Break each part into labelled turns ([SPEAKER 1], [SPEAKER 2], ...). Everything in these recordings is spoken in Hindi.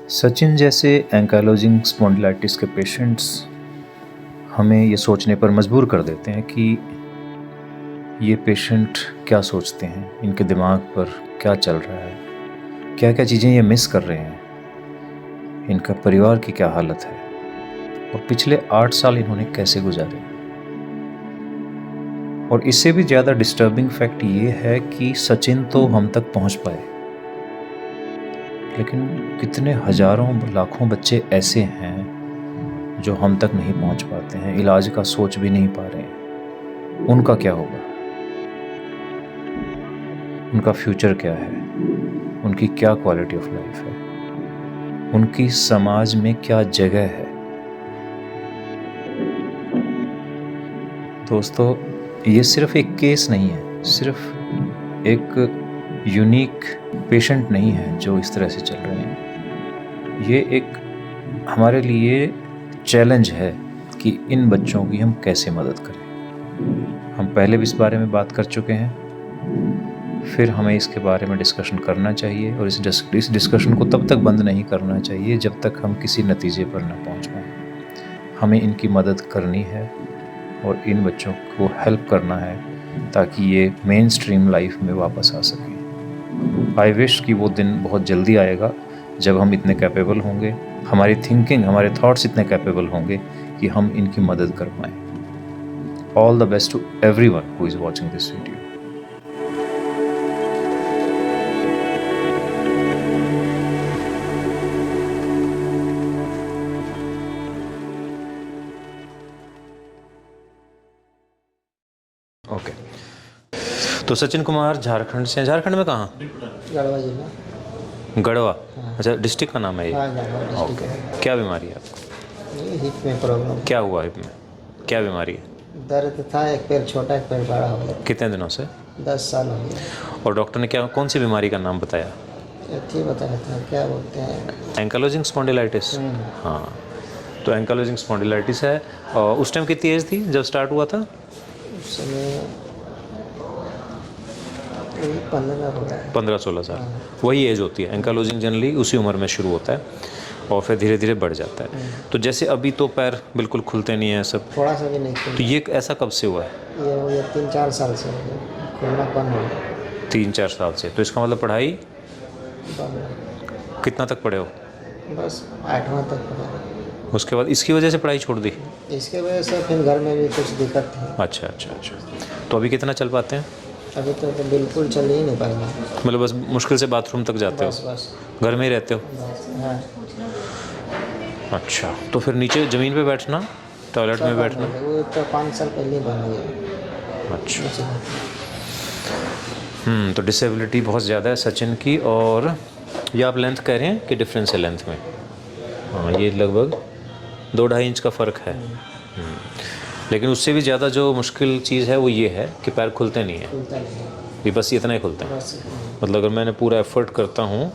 [SPEAKER 1] सचिन जैसे एंकाइलोजिंग स्पॉन्डिलाइटिस के पेशेंट्स हमें ये सोचने पर मजबूर कर देते हैं कि ये पेशेंट क्या सोचते हैं, इनके दिमाग पर क्या चल रहा है, क्या क्या चीज़ें ये मिस कर रहे हैं, इनका परिवार की क्या हालत है और पिछले 8 साल इन्होंने कैसे गुजारे। और इससे भी ज़्यादा डिस्टर्बिंग फैक्ट ये है कि सचिन तो हम तक पहुंच पाए, लेकिन कितने हजारों लाखों बच्चे ऐसे हैं जो हम तक नहीं पहुंच पाते हैं, इलाज का सोच भी नहीं पा रहे हैं। उनका क्या होगा, उनका फ्यूचर क्या है, उनकी क्या क्वालिटी ऑफ लाइफ है, उनकी समाज में क्या जगह है। दोस्तों, ये सिर्फ एक केस नहीं है, सिर्फ एक यूनिक पेशेंट नहीं है जो इस तरह से चल रहे हैं। ये एक हमारे लिए चैलेंज है कि इन बच्चों की हम कैसे मदद करें। हम पहले भी इस बारे में बात कर चुके हैं, फिर हमें इसके बारे में डिस्कशन करना चाहिए और इस डिस्कशन को तब तक बंद नहीं करना चाहिए जब तक हम किसी नतीजे पर ना पहुंच पाएँ। हमें इनकी मदद करनी है और इन बच्चों को हेल्प करना है ताकि ये मेन स्ट्रीम लाइफ में वापस आ सकें। आई विश कि वो दिन बहुत जल्दी आएगा जब हम इतने कैपेबल होंगे, हमारी थिंकिंग, हमारे थॉट्स इतने कैपेबल होंगे कि हम इनकी मदद कर पाएँ। All the best to everyone who is watching this video. Okay, तो सचिन कुमार झारखंड से हैं। झारखंड में कहाँ?
[SPEAKER 2] गढ़वा जिला।
[SPEAKER 1] गढ़वा। अच्छा, डिस्ट्रिक्ट का नाम है ये?
[SPEAKER 2] हाँ,
[SPEAKER 1] ओके। क्या बीमारी है आपको?
[SPEAKER 2] ये हिप में प्रॉब्लम।
[SPEAKER 1] क्या हुआ हिप में? क्या बीमारी है?
[SPEAKER 2] दर्द था, एक पैर छोटा एक पैर बड़ा हो गया।
[SPEAKER 1] कितने दिनों से?
[SPEAKER 2] 10 साल हो गया।
[SPEAKER 1] और डॉक्टर ने क्या, कौन सी बीमारी का नाम बताया?
[SPEAKER 2] ठीक बताया था, क्या बोलते हैं,
[SPEAKER 1] एंकाइलोजिंग स्पॉन्डिलाइटिस। हाँ, तो एंकाइलोजिंग स्पॉन्डिलाइटिस है। और उस टाइम कितनी एज थी जब स्टार्ट हुआ था?
[SPEAKER 2] उस समय
[SPEAKER 1] 15-16 साल। वही एज होती है। एंकाइलोजिंग जनरली उसी उम्र में शुरू होता है और फिर धीरे धीरे बढ़ जाता है। तो जैसे अभी तो पैर बिल्कुल खुलते नहीं हैं सब,
[SPEAKER 2] थोड़ा सा भी नहीं खुला।
[SPEAKER 1] तो ये ऐसा कब से हुआ है?
[SPEAKER 2] ये हो गया 3-4 साल से हो गया, खुलना बंद हो गया।
[SPEAKER 1] 3-4 साल से। तो इसका मतलब पढ़ाई कितना तक पढ़े हो?
[SPEAKER 2] बस 8वां तक पढ़ा।
[SPEAKER 1] उसके बाद इसकी वजह से पढ़ाई छोड़ दी?
[SPEAKER 2] इसके वजह से फिर घर में भी कुछ दिक्कत थी।
[SPEAKER 1] अच्छा अच्छा अच्छा। तो अभी कितना चल पाते हैं?
[SPEAKER 2] अभी तो बिल्कुल चल ही नहीं पाएंगे।
[SPEAKER 1] मतलब बस मुश्किल से बाथरूम तक जाते
[SPEAKER 2] बस
[SPEAKER 1] हो?
[SPEAKER 2] बस
[SPEAKER 1] घर में ही रहते हो?
[SPEAKER 2] बस। हाँ,
[SPEAKER 1] अच्छा, तो फिर नीचे ज़मीन पे बैठना, टॉयलेट में बैठना?
[SPEAKER 2] वो तो 5 साल पहले बन गया।
[SPEAKER 1] अच्छा। तो डिसेबिलिटी बहुत ज़्यादा है सचिन की। और ये आप लेंथ कह रहे हैं कि डिफरेंस है लेंथ में? हाँ, ये लगभग 2-2.5 इंच का फ़र्क है। लेकिन उससे भी ज़्यादा जो मुश्किल चीज़ है वो ये है कि पैर खुलते नहीं हैं।
[SPEAKER 2] खुलता नहीं।
[SPEAKER 1] ये बस इतना ही खुलते हैं।
[SPEAKER 2] बस
[SPEAKER 1] मतलब अगर मैंने पूरा एफर्ट करता हूँ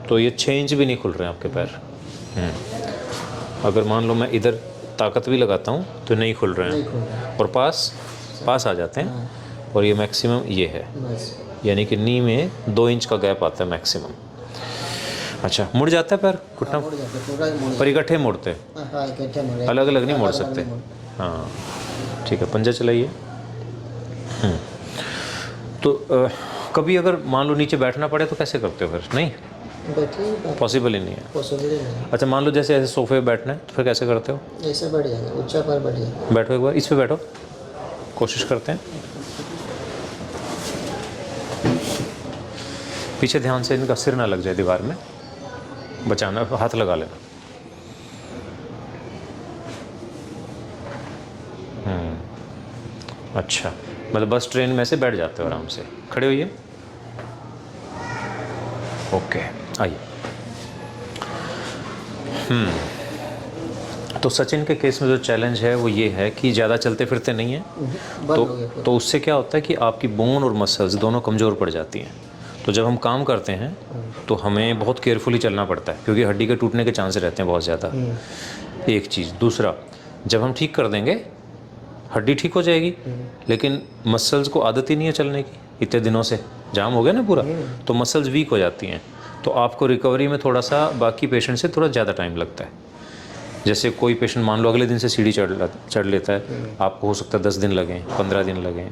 [SPEAKER 1] तो ये 6 इंच भी नहीं खुल रहे हैं आपके पैर। अगर मान लो मैं इधर ताकत भी लगाता हूँ तो नहीं खुल रहे हैं, और पास आ जाते हैं। और ये मैक्सिमम ये है,
[SPEAKER 2] बस।
[SPEAKER 1] यानी कि नी में 2 इंच का गैप आता है मैक्सिमम। अच्छा, मुड़ जाता है पैर घुटना
[SPEAKER 2] मुड़ जाते, पूरा ही मुड़
[SPEAKER 1] पर? इकट्ठे मोड़ते हैं,
[SPEAKER 2] जाते। हाँ, इकट्ठे मुड़े।
[SPEAKER 1] अलग अलग नहीं मोड़
[SPEAKER 2] अलग-अलग
[SPEAKER 1] सकते?
[SPEAKER 2] नहीं मुड़।
[SPEAKER 1] हाँ, ठीक है, पंजा चलाइए। तो कभी अगर मान लो नीचे बैठना पड़े तो कैसे करते हो फिर? नहीं,
[SPEAKER 2] बैठिए,
[SPEAKER 1] पॉसिबल ही नहीं है।
[SPEAKER 2] पॉसिबल ही नहीं।
[SPEAKER 1] अच्छा, मान लो जैसे ऐसे सोफे पे बैठना है तो फिर कैसे करते हो?
[SPEAKER 2] ऐसे बढ़ जाएगा, ऊंचा पर बढ़ जाएगा।
[SPEAKER 1] बैठो एक बार, इस पे बैठो, कोशिश करते हैं। पीछे ध्यान से, इनका सिर ना लग जाए दीवार में, बचाना, हाथ लगा लेना। अच्छा, मतलब बस ट्रेन में से बैठ जाते हो आराम से। खड़े होइए। ओके, आइए। तो सचिन के केस में जो चैलेंज है वो ये है कि ज़्यादा चलते फिरते नहीं हैं।
[SPEAKER 2] बंद हो गया पूरा।
[SPEAKER 1] तो उससे क्या होता है कि आपकी बोन और मसल्स दोनों कमज़ोर पड़ जाती हैं। तो जब हम काम करते हैं तो हमें बहुत केयरफुली चलना पड़ता है, क्योंकि हड्डी के टूटने के चांस रहते हैं बहुत ज़्यादा। एक चीज़। दूसरा, जब हम ठीक कर देंगे हड्डी ठीक हो जाएगी, लेकिन मसल्स को आदत ही नहीं है चलने की। इतने दिनों से जाम हो गया ना पूरा, तो मसल्स वीक हो जाती हैं। तो आपको रिकवरी में थोड़ा सा बाकी पेशेंट से थोड़ा ज़्यादा टाइम लगता है। जैसे कोई पेशेंट मान लो अगले दिन से सीढ़ी चढ़ लेता है, आपको हो सकता है 10 दिन लगें, 15 दिन लगें,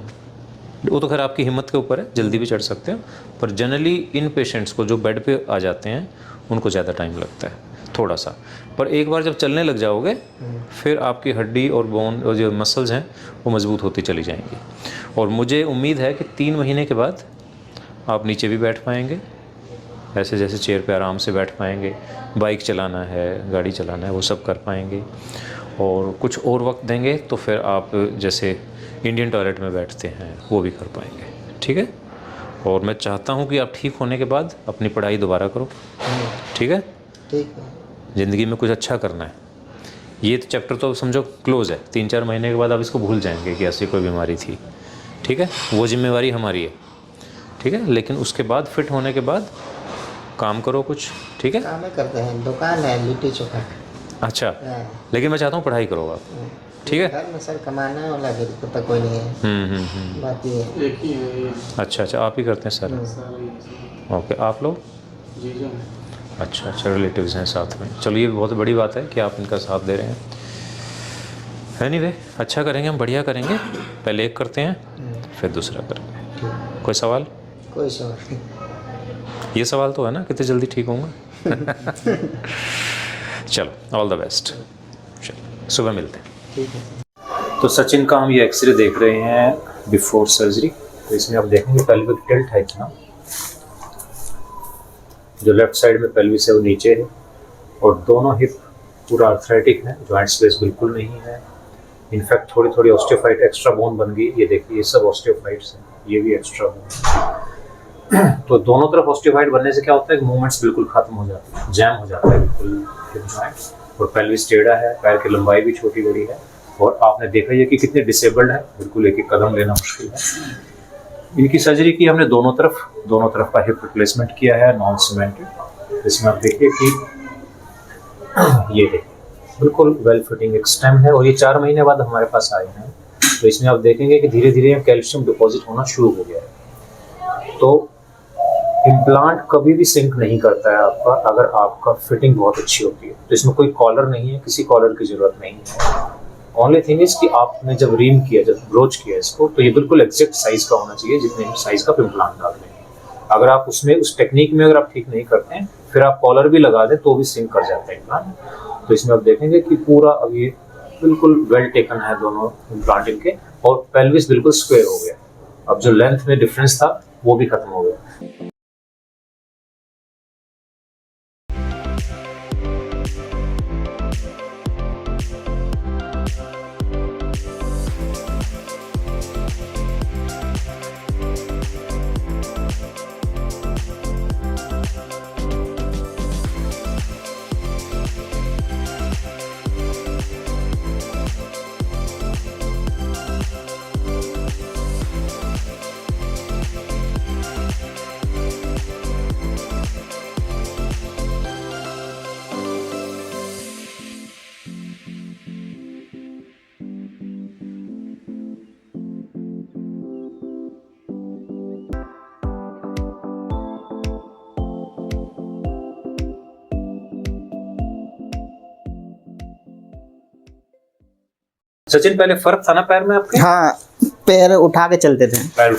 [SPEAKER 1] वो तो खैर आपकी हिम्मत के ऊपर है, जल्दी भी चढ़ सकते हो। पर जनरली इन पेशेंट्स को जो बेड पे आ जाते हैं उनको ज़्यादा टाइम लगता है थोड़ा सा। पर एक बार जब चलने लग जाओगे फिर आपकी हड्डी और बोन और जो मसल्स हैं वो मज़बूत होती चली जाएंगी। और मुझे उम्मीद है कि 3 महीने के बाद आप नीचे भी बैठ पाएंगे, ऐसे जैसे चेयर पे आराम से बैठ पाएंगे, बाइक चलाना है, गाड़ी चलाना है, वो सब कर पाएंगे। और कुछ और वक्त देंगे तो फिर आप जैसे इंडियन टॉयलेट में बैठते हैं वो भी कर पाएंगे, ठीक है। और मैं चाहता हूँ कि आप ठीक होने के बाद अपनी पढ़ाई दोबारा करो, ठीक है।
[SPEAKER 2] ठीक है।
[SPEAKER 1] ज़िंदगी में कुछ अच्छा करना है। ये तो चैप्टर तो समझो क्लोज़ है, 3-4 महीने के बाद आप इसको भूल जाएंगे कि ऐसी कोई बीमारी थी, ठीक है। वो जिम्मेवारी हमारी है, ठीक है। लेकिन उसके बाद फिट होने के बाद काम करो कुछ, ठीक है।
[SPEAKER 2] काम करते हैं, दुकान है लिट्टी चोखा।
[SPEAKER 1] अच्छा, लेकिन मैं चाहता हूँ पढ़ाई करो आप, ठीक है।
[SPEAKER 2] घर में सर कमाना वाला भी तो कोई नहीं है। बात ये है।
[SPEAKER 3] एक ही है ये।
[SPEAKER 1] अच्छा, आप ही करते हैं सर।
[SPEAKER 3] सारे
[SPEAKER 1] ओके, आप लोग?
[SPEAKER 3] जीजा
[SPEAKER 1] अच्छा, रिलेटिव्स हैं साथ में। चलो ये बहुत बड़ी बात है कि आप इनका साथ दे रहे हैं। एनीवे, अच्छा करेंगे हम, बढ़िया करेंगे। पहले एक करते हैं फिर दूसरा करेंगे। कोई सवाल?
[SPEAKER 2] कोई सवाल नहीं।
[SPEAKER 1] ये सवाल तो है ना कितनी जल्दी ठीक होंगे। चलो, ऑल द बेस्ट। चलो, सुबह मिलते हैं।
[SPEAKER 2] ठीक है।
[SPEAKER 1] तो सचिन का हम ये एक्सरे देख रहे हैं बिफोर सर्जरी। तो इसमें आप देखेंगे पेल्विक टिल्ट है इतना, जो लेफ्ट साइड में पेल्विस है वो नीचे है, और दोनों हिप पूरा आर्थराइटिक है, जॉइंट स्पेस बिल्कुल नहीं है। इनफैक्ट थोड़ी थोड़ी ऑस्टियोफाइट एक्स्ट्रा बोन बन गई। ये देखिए, ये सब ऑस्टियोफाइट्स हैं, ये भी एक्स्ट्रा बोन। तो दोनों तरफ ऑस्टियोफाइट बनने से क्या होता है कि मूवमेंट्स बिल्कुल खत्म हो जाते हैं, जैम हो जाता है बिल्कुल हिप जॉइंट। और पेल्विस टेढ़ा है, पैर की लंबाई भी छोटी बड़ी है, और आपने देखा ही है कि कितने डिसेबल्ड है, बिल्कुल एक एक कदम लेना मुश्किल है। इनकी सर्जरी की हमने दोनों तरफ का हिप रिप्लेसमेंट किया है, नॉन सीमेंटेड। इसमें आप देखिए कि ये देखिए बिल्कुल वेल फिटिंग एक स्टेम है, और ये 4 महीने बाद हमारे पास आए हैं। तो इसमें आप देखेंगे कि धीरे धीरे कैल्शियम डिपॉजिट होना शुरू हो गया है। तो इम्प्लांट कभी भी सिंक नहीं करता है आपका, अगर आपका फिटिंग बहुत अच्छी होती है। तो इसमें कोई कॉलर नहीं है, किसी कॉलर की जरूरत नहीं है। ओनली थिंग इज कि आपने जब रीम किया, जब ब्रोच किया इसको, तो ये बिल्कुल एग्जैक्ट साइज का होना चाहिए जितने साइज का इम्प्लांट डाल रहे हैं। अगर आप उसमें उस टेक्निक में अगर आप ठीक नहीं करते हैं, फिर आप कॉलर भी लगा दें तो भी सिंक कर जाता है इम्प्लांट। तो इसमें आप देखेंगे कि पूरा अब ये बिल्कुल वेल टेकन है दोनों इम्प्लांट इनके, और पेल्विस बिल्कुल स्क्वायर हो गया। अब जो लेंथ में डिफरेंस था वो भी खत्म हो गया। सचिन, पहले फर्क था ना पैर में आपके?
[SPEAKER 2] हाँ, पैर उठा के चलते थे।
[SPEAKER 1] पैर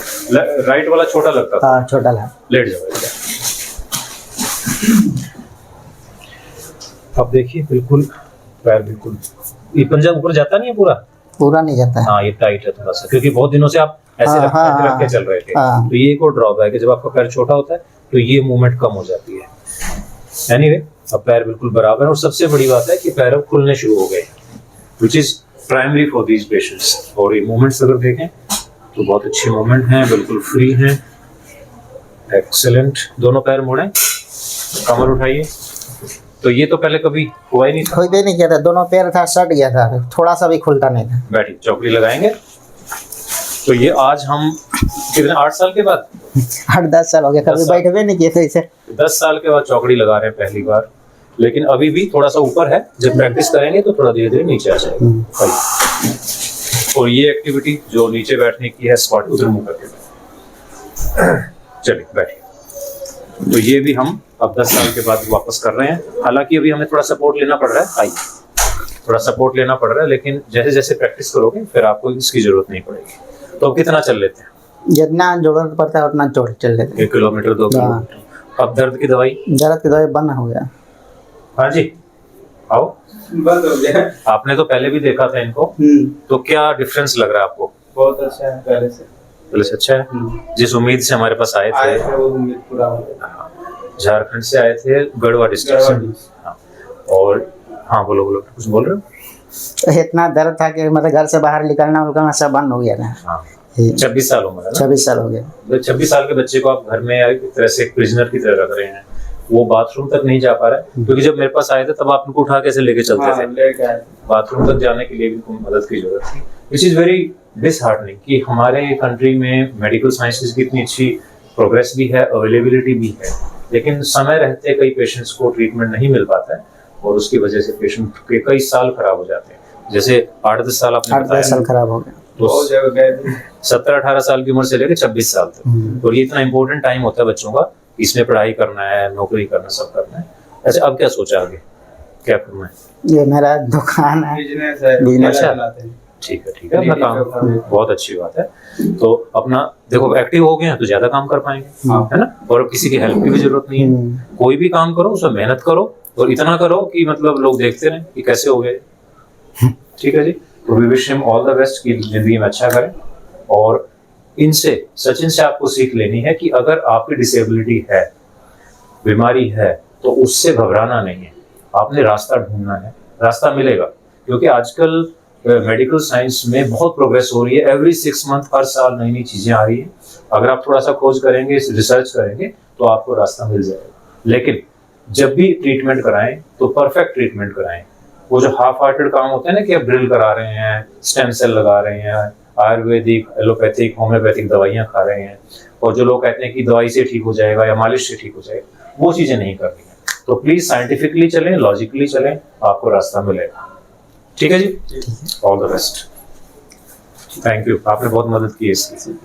[SPEAKER 1] राइट वाला छोटा लगता था।
[SPEAKER 2] हाँ, छोटा था।
[SPEAKER 1] लेट जाओ। अब देखिए बिल्कुल पैर बिल्कुल, ये पंजा ऊपर जाता नहीं है पूरा
[SPEAKER 2] नहीं जाता है।
[SPEAKER 1] हाँ, ये टाइट है थोड़ा सा, क्योंकि बहुत दिनों से आप ऐसे रख के चल रहे थे। तो ये एक और ड्रॉबैक है, जब आपका पैर छोटा होता है तो ये मूवमेंट कम हो जाती है। एनीवे, अब पैर बिल्कुल बराबर है, और सबसे बड़ी बात है कि पैर अब खुलने शुरू हो गए, which is primary for these patients. और ये मूवमेंट्स अगर देखें तो बहुत अच्छे मूवमेंट हैं, बिल्कुल फ्री हैं, एक्सेलेंट। दोनों पैर मोड़ें, कमर उठाइए। तो ये तो पहले कभी हुआ ही नहीं था,
[SPEAKER 2] कोई भी नहीं किया था। दोनों पैर था, सट गया था, थोड़ा सा भी खुलता नहीं था।
[SPEAKER 1] बैठिए, चौकड़ी लगाएंगे। तो ये आज हम कितने 8 साल के बाद
[SPEAKER 2] 8-10 साल हो गया, कभी बैठे हुए नहीं किए थे इसे।
[SPEAKER 1] 10 साल के बाद चौकड़ी लगा रहे हैं पहली बार, लेकिन अभी भी थोड़ा सा ऊपर है। जब प्रैक्टिस करेंगे तो थोड़ा धीरे धीरे नीचे आ जाएगा। और ये एक्टिविटी जो नीचे बैठने की है, स्क्वाट उधर मुंह करके चलिए बैठिए। तो ये भी हम अब 10 साल के बाद वापस कर रहे हैं। हालांकि अभी हमें थोड़ा सपोर्ट लेना पड़ रहा है, आइए, थोड़ा सपोर्ट लेना पड़ रहा है, लेकिन जैसे जैसे प्रैक्टिस करोगे फिर आपको इसकी जरूरत नहीं पड़ेगी। तो अब कितना चल लेते हैं?
[SPEAKER 2] जितना जरूरत पड़ता है उतना चल लेते हैं।
[SPEAKER 1] 1 किलोमीटर 2 किलोमीटर। अब दर्द की दवाई?
[SPEAKER 2] दर्द की दवाई बंद हो गया।
[SPEAKER 1] हाँ जी, आओ।
[SPEAKER 3] बंद हो गया।
[SPEAKER 1] आपने तो पहले भी देखा था इनको, तो क्या डिफरेंस लग रहा है आपको?
[SPEAKER 3] बहुत अच्छा है पहले से।
[SPEAKER 1] पहले से अच्छा है। जिस उम्मीद से हमारे पास आए थे,
[SPEAKER 3] वो उम्मीद पूरा हो गया।
[SPEAKER 1] झारखंड से आए थे, गढ़वा डिस्ट्रिक्ट से। हाँ, और हाँ बोलो बोलो, कुछ बोल रहे हो?
[SPEAKER 2] तो इतना दर्द था कि मतलब घर से बाहर निकलना सब बंद हो गया था।
[SPEAKER 1] हाँ, 26 साल उम्र है ना?
[SPEAKER 2] 26 साल हो गया।
[SPEAKER 1] तो 26 साल के बच्चे को आप घर में एक तरह से प्रिजनर की तरह रख रहे हैं, वो बाथरूम तक नहीं जा पा रहा है, क्योंकि जब मेरे पास आए थे तब आप उनको उठा कैसे लेके चलते थे, बाथरूम तक जाने के लिए भी मदद की जरूरत थी। विच इज वेरी डिसहार्टनिंग कि हमारे कंट्री में मेडिकल साइंसेज की इतनी अच्छी प्रोग्रेस भी है, अवेलेबिलिटी भी है, लेकिन समय रहते कई पेशेंट्स को ट्रीटमेंट नहीं मिल पाता है और उसकी वजह से पेशेंट के कई साल खराब हो जाते हैं। जैसे 8-10 साल आपने बताया,
[SPEAKER 2] 8-10 साल खराब हो गया।
[SPEAKER 1] तो 17-18 साल की उम्र से लेकर 26 साल तक, और ये इतना इम्पोर्टेंट टाइम होता है बच्चों का, इसमें पढ़ाई करना है, नौकरी करना, सब करना है। अच्छा, अब क्या सोचा आगे, क्या करना है?
[SPEAKER 2] ये मेरा दुकान है,
[SPEAKER 3] बिजनेस है।
[SPEAKER 1] अच्छा, ठीक है ठीक है, अपना काम, बहुत अच्छी बात है। तो अपना देखो, एक्टिव हो गए हैं तो ज्यादा काम कर पाएंगे, है ना? और किसी की हेल्प की भी जरूरत नहीं है। कोई भी काम करो उसमें मेहनत करो और इतना करो कि मतलब लोग देखते रहें कि कैसे हो गए। ठीक है जी, तो we wish him all the best कि जिंदगी में अच्छा करें। और इनसे, सचिन से आपको सीख लेनी है कि अगर आपकी डिसेबिलिटी है, बीमारी है, तो उससे घबराना नहीं है, आपने रास्ता ढूंढना है, रास्ता मिलेगा। क्योंकि आजकल मेडिकल साइंस में बहुत प्रोग्रेस हो रही है, एवरी 6 मंथ, हर साल नई नई चीजें आ रही हैं। अगर आप थोड़ा सा खोज करेंगे, रिसर्च करेंगे, तो आपको रास्ता मिल जाएगा। लेकिन जब भी ट्रीटमेंट कराएं तो परफेक्ट ट्रीटमेंट कराएं। वो जो हाफ हार्टेड काम होते हैं ना कि आप ड्रिल करा रहे हैं, स्टेम सेल लगा रहे हैं, आयुर्वेदिक, एलोपैथिक, होम्योपैथिक दवाइयाँ खा रहे हैं, और जो लोग कहते हैं कि दवाई से ठीक हो जाएगा या मालिश से ठीक हो जाएगा, वो चीजें नहीं करनी है। तो प्लीज साइंटिफिकली चलें, लॉजिकली चलें, आपको रास्ता मिलेगा। ठीक है जी, all the best, thank you, आपने बहुत मदद की इसकी।